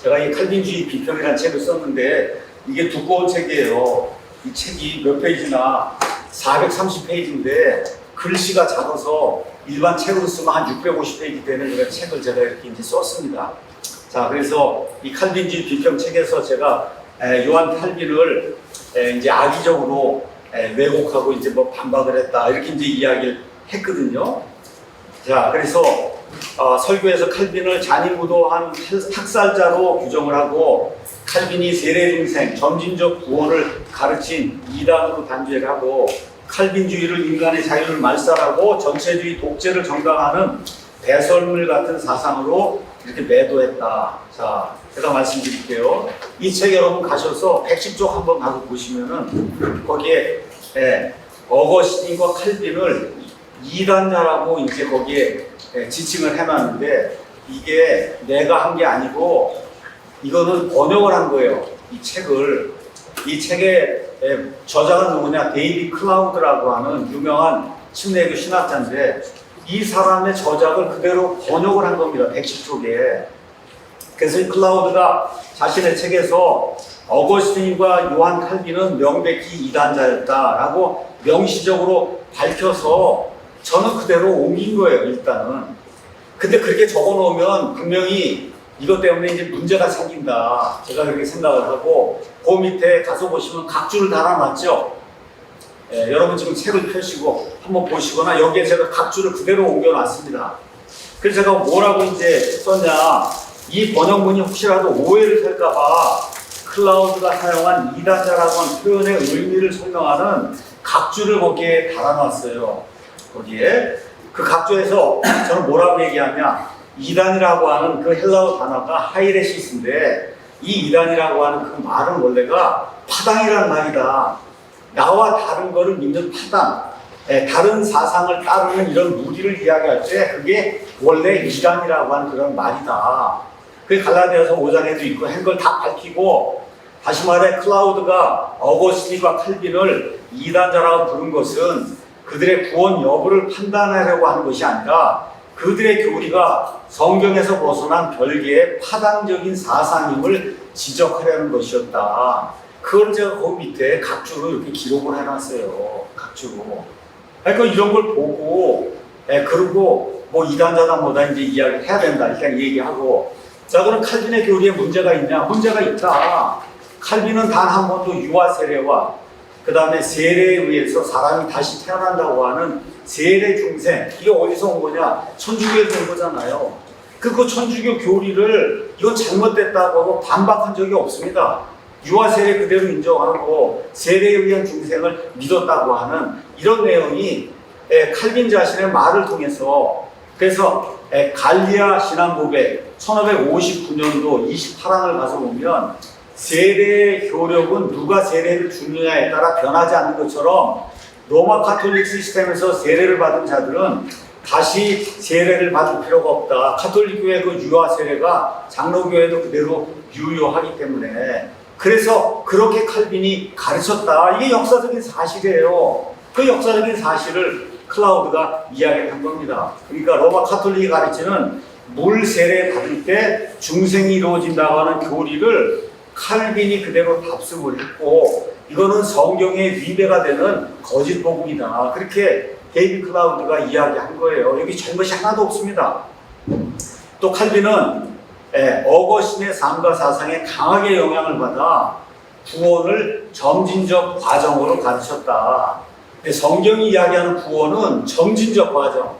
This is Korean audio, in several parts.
제가 이 칼빈주의 비평이라는 책을 썼는데 이게 두꺼운 책이에요. 이 책이 몇 페이지나 430페이지인데 글씨가 작아서 일반 책으로 쓰면 한 650페이지 되는 그런 책을 제가 이렇게 이제 썼습니다. 자, 그래서 이 칼빈주의 비평 책에서 제가 요한 칼빈을 이제 악의적으로 왜곡하고 이제 뭐 반박을 했다 이렇게 이제 이야기를 했거든요. 자, 그래서 설교에서 칼빈을 잔인무도한 학살자로 규정을 하고 칼빈이 세례중생, 점진적 구원을 가르친 이단으로 단죄를 하고 칼빈주의를 인간의 자유를 말살하고 전체주의 독재를 정당화하는 배설물 같은 사상으로 이렇게 매도했다. 자, 제가 말씀드릴게요. 이 책 여러분 가셔서 110쪽 한번 가서 보시면은 거기에 어거스틴과 칼빈을 이단자라고 이제 거기에 지칭을 해놨는데 이게 내가 한 게 아니고 이거는 번역을 한 거예요. 이 책을. 이 책의 저자가 누구냐? 데이비 클라우드라고 하는 유명한 침례교 신학자인데 이 사람의 저작을 그대로 번역을 한 겁니다. 110쪽에. 그래서 이 클라우드가 자신의 책에서 어거스틴과 요한 칼빈은 명백히 이단자였다라고 명시적으로 밝혀서 저는 그대로 옮긴 거예요, 일단은. 근데 그렇게 적어 놓으면 분명히 이것 때문에 이제 문제가 생긴다. 제가 그렇게 생각을 하고, 그 밑에 가서 보시면 각주를 달아놨죠? 여러분 지금 책을 펴시고 한번 보시거나 여기에 제가 각주를 그대로 옮겨놨습니다. 그래서 제가 뭐라고 이제 썼냐. 이 번역문이 혹시라도 오해를 살까봐 클라우드가 사용한 이단자라고 하는 표현의 의미를 설명하는 각주를 거기에 달아놨어요. 거기에. 그 각주에서 저는 뭐라고 얘기하냐. 이단이라고 하는 그 헬라어 단어가 하이레시스인데 이 이단이라고 하는 그 말은 원래가 파당이라는 말이다. 나와 다른 거를 믿는 파당, 다른 사상을 따르는 이런 무리를 이야기할 때 그게 원래 이단이라고 하는 그런 말이다. 그게 갈라디아서 5장에도 있고 한 걸 다 밝히고 다시 말해 클라우드가 어거스틴과 칼빈을 이단자라고 부른 것은 그들의 구원 여부를 판단하려고 하는 것이 아니라 그들의 교리가 성경에서 벗어난 별개의 파당적인 사상임을 지적하려는 것이었다. 그걸 제가 그 밑에 각주로 이렇게 기록을 해놨어요. 각주로. 그러니까 이런 걸 보고, 그리고 뭐 이단자다 뭐다 이제 이야기를 해야 된다. 일단 얘기하고. 자, 그럼 칼빈의 교리에 문제가 있냐? 문제가 있다. 칼빈은 단 한 번도 유아 세례와 그 다음에 세례에 의해서 사람이 다시 태어난다고 하는 세례 중생, 이게 어디서 온 거냐? 천주교에서 온 거잖아요. 그 천주교 교리를 이건 잘못됐다고 하고 반박한 적이 없습니다. 유아 세례 그대로 인정하고 세례에 의한 중생을 믿었다고 하는 이런 내용이 칼빈 자신의 말을 통해서 그래서 갈리아 신앙고백 1559년도 28항을 가서 보면 세례의 효력은 누가 세례를 주느냐에 따라 변하지 않는 것처럼 로마 카톨릭 시스템에서 세례를 받은 자들은 다시 세례를 받을 필요가 없다. 카톨릭 교회 그 유아 세례가 장로교회도 그대로 유효하기 때문에 그래서 그렇게 칼빈이 가르쳤다. 이게 역사적인 사실이에요. 그 역사적인 사실을 클라우드가 이야기한 겁니다. 그러니까 로마 카톨릭이 가르치는 물 세례 받을 때 중생이 이루어진다고 하는 교리를 칼빈이 그대로 답습을 했고 이거는 성경의 위배가 되는 거짓 복음이다. 그렇게 데이비 클라우드가 이야기한 거예요. 여기 잘못이 하나도 없습니다. 또 칼빈은 어거스틴의 삶과 사상에 강하게 영향을 받아 구원을 점진적 과정으로 가르쳤다. 성경이 이야기하는 구원은 점진적 과정.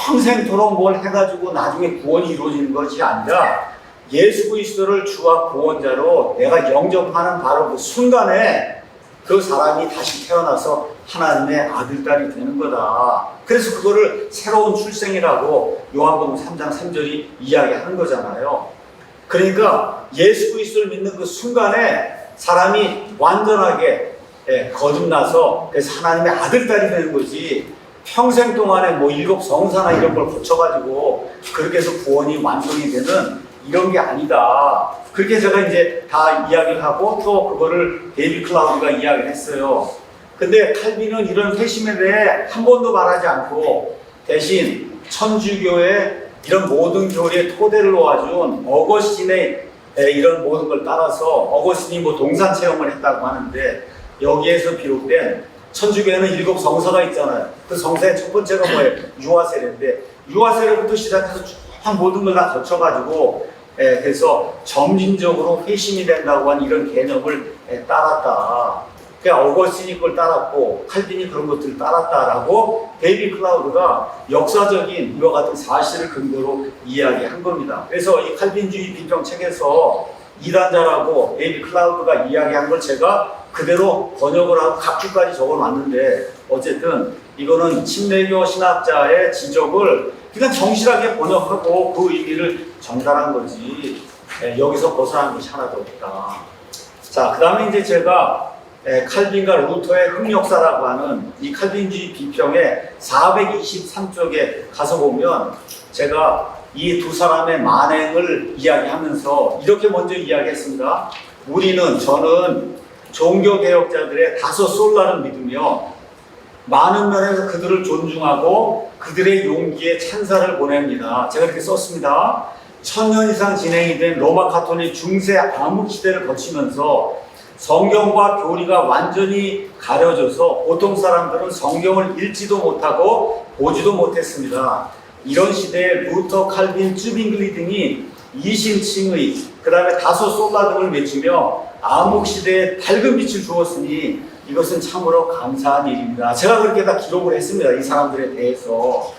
평생토록 뭘 해가지고 나중에 구원이 이루어지는 것이 아니라 예수 그리스도를 주와 구원자로 내가 영접하는 바로 그 순간에 그 사람이 다시 태어나서 하나님의 아들딸이 되는 거다. 그래서 그거를 새로운 출생이라고 요한복음 3장 3절이 이야기하는 거잖아요. 그러니까 예수 그리스도를 믿는 그 순간에 사람이 완전하게 거듭나서 그래서 하나님의 아들딸이 되는 거지 평생 동안에 뭐 7 성사나 이런 걸 거쳐가지고 그렇게 해서 구원이 완성이 되는 이런 게 아니다. 그렇게 제가 이제 다 이야기를 하고 또 그거를 데이비 클라우드가 이야기를 했어요. 근데 칼빈은 이런 회심에 대해 한 번도 말하지 않고 대신 천주교의 이런 모든 교리의 토대를 놓아준 어거스틴의 이런 모든 걸 따라서 어거스틴이 뭐 동산 체험을 했다고 하는데 여기에서 비롯된 천주교에는 7 성서가 있잖아요. 그 성서의 첫 번째가 뭐예요? 유아세례인데 유아세례부터 시작해서 쭉 모든 걸 다 거쳐가지고 그래서 점진적으로 회심이 된다고 한 이런 개념을 따랐다. 그러니까 어거스틴이 그걸 따랐고 칼빈이 그런 것들을 따랐다라고 데이비드 클라우드가 역사적인 이와 같은 사실을 근거로 이야기한 겁니다. 그래서 이 칼빈주의 비평 책에서 이단자라고 데이비드 클라우드가 이야기한 걸 제가 그대로 번역을 하고 각주까지 적어놨는데 어쨌든 이거는 침례교 신학자의 지적을 그냥 정실하게 번역하고 그 의미를 전달한 거지 여기서 벗어난 것이 하나도 없다. 자, 그 다음에 이제 제가 칼빈과 루터의 흑역사라고 하는 이 칼빈주의 비평의 423쪽에 가서 보면 제가 이 두 사람의 만행을 이야기하면서 이렇게 먼저 이야기했습니다. 저는 종교개혁자들의 다섯 솔라를 믿으며 많은 면에서 그들을 존중하고 그들의 용기에 찬사를 보냅니다. 제가 이렇게 썼습니다. 1000년 이상 진행이 된 로마 가톨릭 중세 암흑 시대를 거치면서 성경과 교리가 완전히 가려져서 보통 사람들은 성경을 읽지도 못하고 보지도 못했습니다. 이런 시대에 루터, 칼빈, 쯔빙글리 등이 이신칭의 그 다음에 다소 솔라 등을 맺으며 암흑 시대에 밝은 빛을 주었으니 이것은 참으로 감사한 일입니다. 제가 그렇게 다 기록을 했습니다. 이 사람들에 대해서.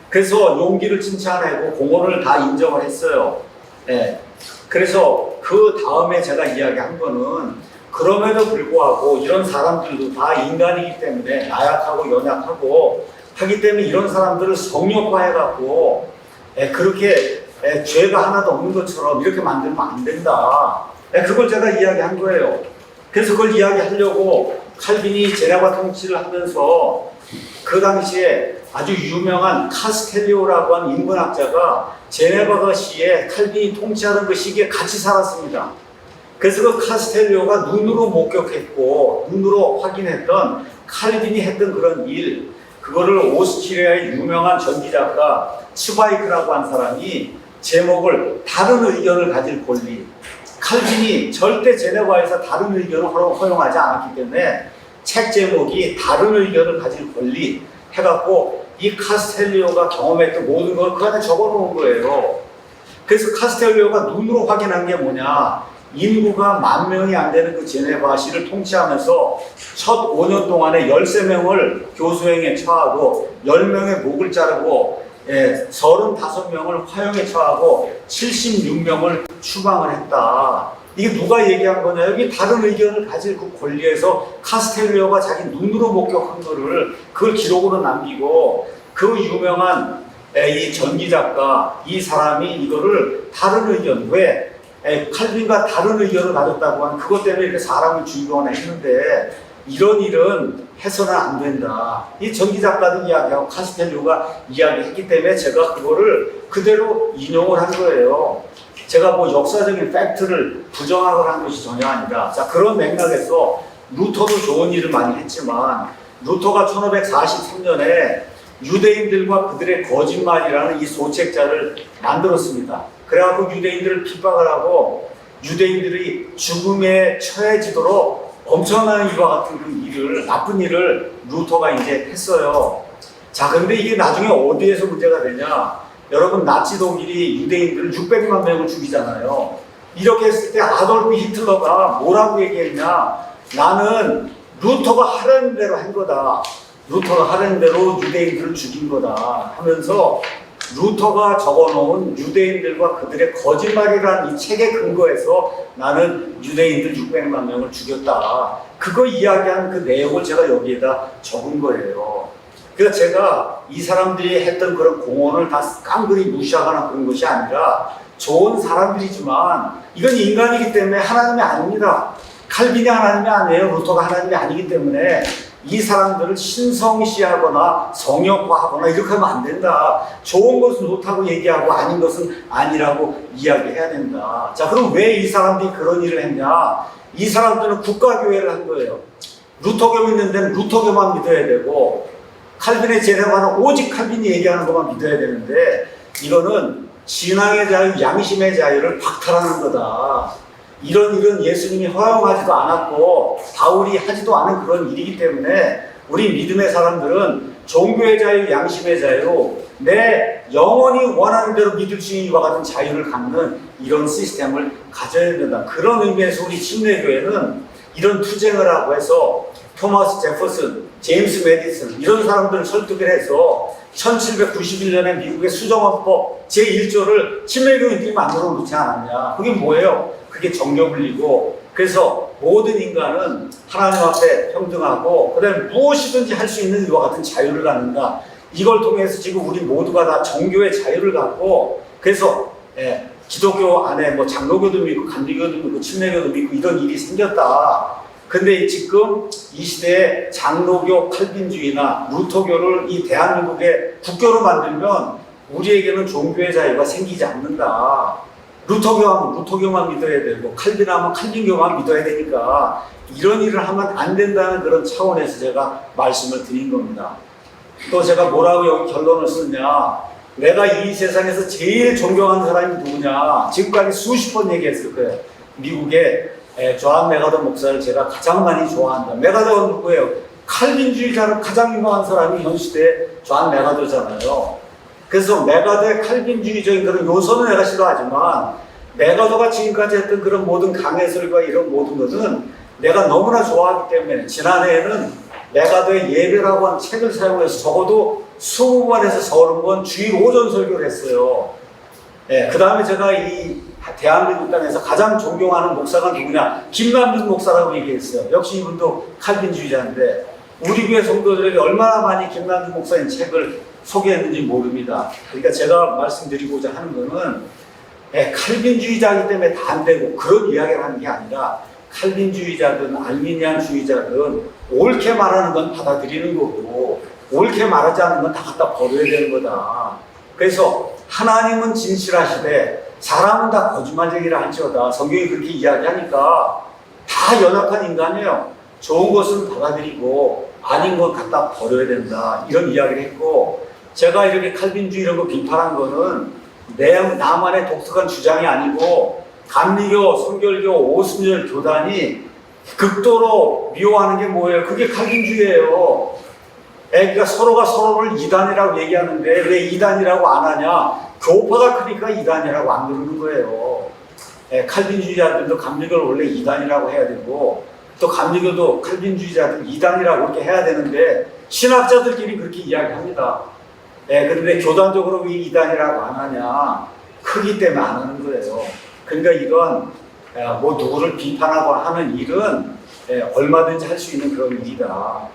그래서 용기를 칭찬하고 공헌을 다 인정을 했어요. 그래서 그 다음에 제가 이야기한 거는 그럼에도 불구하고 이런 사람들도 다 인간이기 때문에 나약하고 연약하고 하기 때문에 이런 사람들을 성욕화해갖고 그렇게 죄가 하나도 없는 것처럼 이렇게 만들면 안 된다. 그걸 제가 이야기한 거예요. 그래서 그걸 이야기하려고 칼빈이 제네바 통치를 하면서 그 당시에 아주 유명한 카스텔리오라고 하는 인문학자가 제네바가 시에 칼빈이 통치하던 그 시기에 같이 살았습니다. 그래서 그 카스텔리오가 눈으로 목격했고 눈으로 확인했던 칼빈이 했던 그런 일, 그거를 오스트리아의 유명한 전기작가 츠바이크라고 한 사람이 제목을 다른 의견을 가질 권리, 칼빈이 절대 제네바에서 다른 의견을 허용하지 않았기 때문에 책 제목이 다른 의견을 가질 권리 해갖고 이 카스텔리오가 경험했던 모든 걸 그 안에 적어놓은 거예요. 그래서 카스텔리오가 눈으로 확인한 게 뭐냐, 인구가 10,000명이 안 되는 그 제네바시를 통치하면서 첫 5년 동안에 13명을 교수행에 처하고 10명의 목을 자르고 35명을 화형에 처하고 76명을 추방을 했다. 이게 누가 얘기한 거냐? 여기 다른 의견을 가질 그 권리에서 카스텔리오가 자기 눈으로 목격한 거를 그걸 기록으로 남기고 그 유명한 이 전기작가 이 사람이 이거를 다른 의견, 왜 칼빈과 다른 의견을 가졌다고 하는 그것 때문에 이렇게 사람을 죽이거나 했는데 이런 일은 해서는 안 된다. 이 전기작가도 이야기하고 카스텔리오가 이야기했기 때문에 제가 그거를 그대로 인용을 한 거예요. 제가 뭐 역사적인 팩트를 부정하거나 한 것이 전혀 아니라, 자, 그런 맥락에서 루터도 좋은 일을 많이 했지만 루터가 1543년에 유대인들과 그들의 거짓말이라는 이 소책자를 만들었습니다. 그래갖고 유대인들을 핍박을 하고 유대인들이 죽음에 처해지도록 엄청난 이와 같은 그 일을, 나쁜 일을 루터가 이제 했어요. 자, 근데 이게 나중에 어디에서 문제가 되냐? 여러분, 나치 독일이 유대인들을 600만 명을 죽이잖아요. 이렇게 했을 때 아돌프 히틀러가 뭐라고 얘기했냐? 나는 루터가 하라는 대로 한 거다. 루터가 하라는 대로 유대인들을 죽인 거다 하면서 루터가 적어놓은 유대인들과 그들의 거짓말이라는 이 책에 근거해서 나는 유대인들 600만 명을 죽였다. 그거 이야기한 그 내용을 제가 여기에다 적은 거예요. 그러니까 제가 이 사람들이 했던 그런 공헌을 다 깡그리 무시하거나 그런 것이 아니라 좋은 사람들이지만 이건 인간이기 때문에 하나님이 아닙니다. 칼빈이 하나님이 아니에요. 루터가 하나님이 아니기 때문에 이 사람들을 신성시하거나 성역화하거나 이렇게 하면 안 된다. 좋은 것은 좋다고 얘기하고 아닌 것은 아니라고 이야기해야 된다. 자, 그럼 왜 이 사람들이 그런 일을 했냐? 이 사람들은 국가교회를 한 거예요. 루터교 믿는 데는 루터교만 믿어야 되고 칼빈의 제네바는 오직 칼빈이 얘기하는 것만 믿어야 되는데 이거는 신앙의 자유, 양심의 자유를 박탈하는 거다. 이런 예수님이 허용하지도 않았고 바울이 하지도 않은 그런 일이기 때문에 우리 믿음의 사람들은 종교의 자유, 양심의 자유, 내 영혼이 원하는 대로 믿을 수 있는 이와 같은 자유를 갖는 이런 시스템을 가져야 된다. 그런 의미에서 우리 침례교회는 이런 투쟁을 하고 해서 토마스 제퍼슨, 제임스 메디슨 이런 사람들을 설득을 해서 1791년에 미국의 수정헌법 제1조를 침례교인들이 만들어 놓지 않았냐. 그게 뭐예요? 그게 정교분리고, 그래서 모든 인간은 하나님 앞에 평등하고 그 다음에 무엇이든지 할 수 있는 이와 같은 자유를 갖는다. 이걸 통해서 지금 우리 모두가 다 정교의 자유를 갖고, 그래서 기독교 안에 뭐 장로교도 믿고 감리교도 믿고 침례교도 믿고 이런 일이 생겼다. 근데 지금 이 시대에 장로교, 칼빈주의나 루터교를 이 대한민국의 국교로 만들면 우리에게는 종교의 자유가 생기지 않는다. 루터교 하면 루터교만 믿어야 되고 칼빈 하면 칼빈교만 믿어야 되니까 이런 일을 하면 안 된다는 그런 차원에서 제가 말씀을 드린 겁니다. 또 제가 뭐라고 여기 결론을 썼냐, 내가 이 세상에서 제일 존경하는 사람이 누구냐, 지금까지 수십 번 얘기했을 거예요. 미국의 존 메가더 목사를 제가 가장 많이 좋아한다. 메가더가 누구예요? 칼빈주의자로 가장 유명한 사람이 현 시대의 존 메가더잖아요. 그래서 메가더의 칼빈주의적인 그런 요소는 내가 싫어하지만 메가더가 지금까지 했던 그런 모든 강해설과 이런 모든 것은 내가 너무나 좋아하기 때문에 지난해에는 메가더의 예배라고 하는 책을 사용해서 적어도 20번에서 30번 주일 오전 설교를 했어요. 그 다음에 제가 이 대한민국 땅에서 가장 존경하는 목사가 누구냐, 김남준 목사라고 얘기했어요. 역시 이분도 칼빈주의자인데 우리 교회 성도들에게 얼마나 많이 김남준 목사님 책을 소개했는지 모릅니다. 그러니까 제가 말씀드리고자 하는 거는 칼빈주의자이기 때문에 다 안 되고 그런 이야기를 하는 게 아니라 칼빈주의자든 알미니안주의자든 옳게 말하는 건 받아들이는 거고 옳게 말하지 않는 건 다 갖다 버려야 되는 거다. 그래서 하나님은 진실하시되 사람은 다 거짓말쟁이라 할지어다. 성경이 그렇게 이야기하니까 다 연약한 인간이에요. 좋은 것은 받아들이고 아닌 건 갖다 버려야 된다. 이런 이야기를 했고, 제가 이렇게 칼빈주의라고 비판한 거는 나만의 독특한 주장이 아니고 감리교, 성결교, 오순절 교단이 극도로 미워하는 게 뭐예요? 그게 칼빈주의예요. 그러니까 서로가 서로를 이단이라고 얘기하는데 왜 이단이라고 안 하냐? 교파가 크니까 이단이라고 안 그러는 거예요. 칼빈주의자들도 감리교를 원래 이단이라고 해야 되고 또 감리교도 칼빈주의자들 이단이라고 이렇게 해야 되는데 신학자들끼리 그렇게 이야기합니다. 그런데 교단적으로 왜 이단이라고 안 하냐? 크기 때문에 안 하는 거예요. 그러니까 이건 뭐 누구를 비판하고 하는 일은 얼마든지 할 수 있는 그런 일이다.